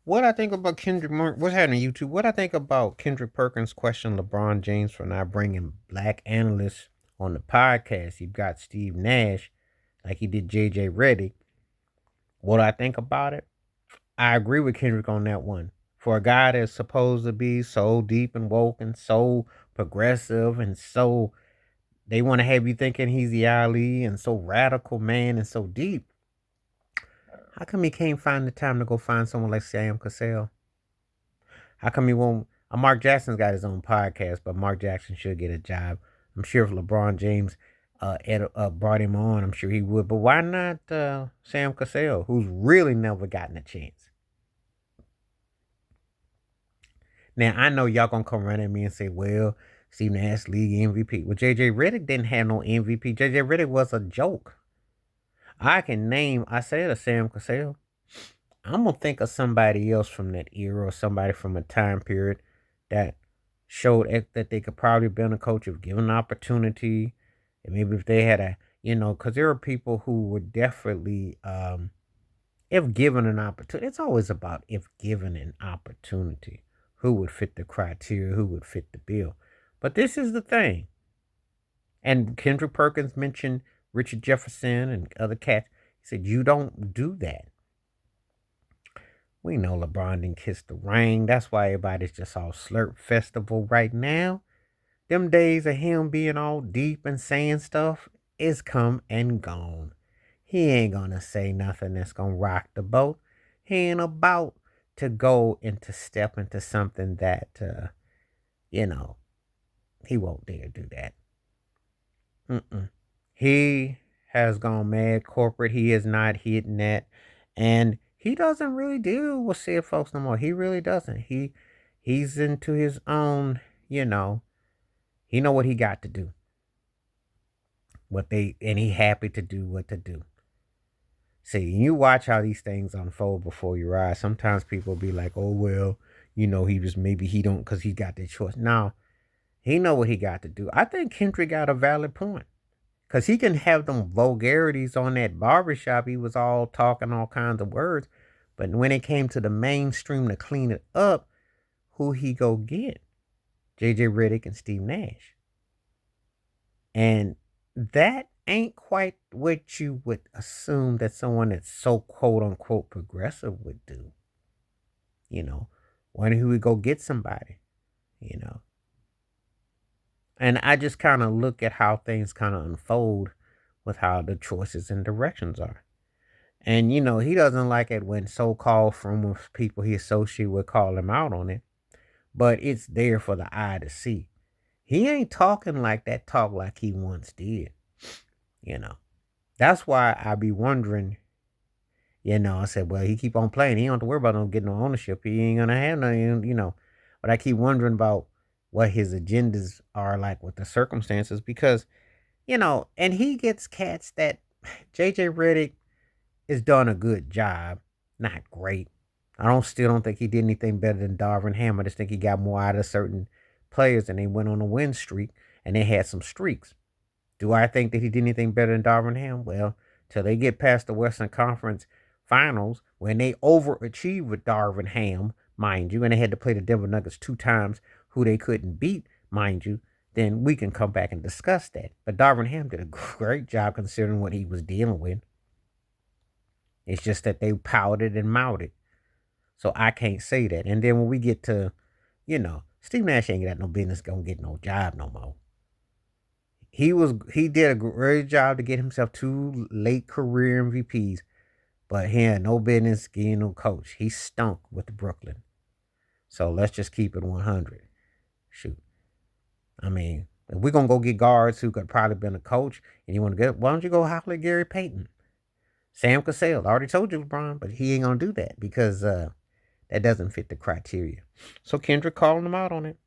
What I think about what's happening on YouTube? What I think about Kendrick Perkins question LeBron James for not bringing black analysts on the podcast. He got Steve Nash like he did JJ Redick. What I think about it? I agree with Kendrick on that one. For a guy that's supposed to be so deep and woke and so progressive and so they want to have you thinking he's the Ali and so radical man and so deep. How come he can't find the time to go find someone like Sam Cassell? How come he won't? Mark Jackson's got his own podcast, but Mark Jackson should get a job. I'm sure if LeBron James brought him on, I'm sure he would. But why not Sam Cassell, who's really never gotten a chance? Now, I know y'all going to come run at me and say, well, Steve Nash, league MVP. Well, J.J. Redick didn't have no MVP. J.J. Redick was a joke. I said a Sam Cassell. I'm gonna think of somebody else from that era or somebody from a time period that showed that they could probably been a coach if given an opportunity. And maybe if they had because there are people who would definitely, if given an opportunity, it's always about if given an opportunity, who would fit the criteria, who would fit the bill. But this is the thing. And Kendrick Perkins mentioned Richard Jefferson and other cats. He said, you don't do that. We know LeBron didn't kiss the ring. That's why everybody's just all slurp festival right now. Them days of him being all deep and saying stuff is come and gone. He ain't gonna say nothing that's gonna rock the boat. He ain't about to go into step into something that, he won't dare do that. He has gone mad corporate. He is not hitting that. And he doesn't really deal with said folks no more. He really doesn't. He's into his own, he know what he got to do. And he happy to do what to do. See, you watch how these things unfold before your eyes. Sometimes people be like, oh well, he don't because he got that choice. No, he know what he got to do. I think Kendrick got a valid point. Because he can have them vulgarities on that barbershop. He was all talking all kinds of words. But when it came to the mainstream to clean it up, who he go get? JJ Redick and Steve Nash. And that ain't quite what you would assume that someone that's so quote unquote progressive would do. Why don't we go get somebody? And I just kind of look at how things kind of unfold with how the choices and directions are. And, he doesn't like it when so-called from people he associate with call him out on it. But it's there for the eye to see. He ain't talking like that talk like he once did. That's why I be wondering, I said, well, he keep on playing. He don't have to worry about no getting no ownership. He ain't going to have no, But I keep wondering about what his agendas are like with the circumstances because, and he gets cats that JJ Redick has done a good job. Not great. I still don't think he did anything better than Darvin Ham. I just think he got more out of certain players and they went on a win streak and they had some streaks. Do I think that he did anything better than Darvin Ham? Well, till they get past the Western Conference Finals, when they overachieved with Darvin Ham, mind you, and they had to play the Denver Nuggets 2 times, who they couldn't beat, mind you, then we can come back and discuss that. But Darvin Ham did a great job considering what he was dealing with. It's just that they pouted and mouted. So I can't say that. And then when we get to, Steve Nash ain't got no business gonna get no job no more. He did a great job to get himself 2 late career MVPs, but he had no business getting no coach. He stunk with Brooklyn. So let's just keep it 100. Shoot. I mean, if we're gonna go get guards who could probably been a coach and you want to get, why don't you go holler at Gary Payton? Sam Cassell, I already told you, LeBron, but he ain't gonna do that because that doesn't fit the criteria. So Kendrick calling him out on it.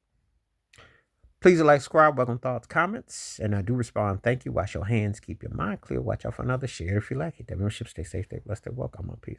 Please like, subscribe, welcome thoughts, comments, and I do respond. Thank you. Wash your hands, keep your mind clear. Watch out for another share if you like it. The membership, stay safe, stay blessed, stay welcome. Peace.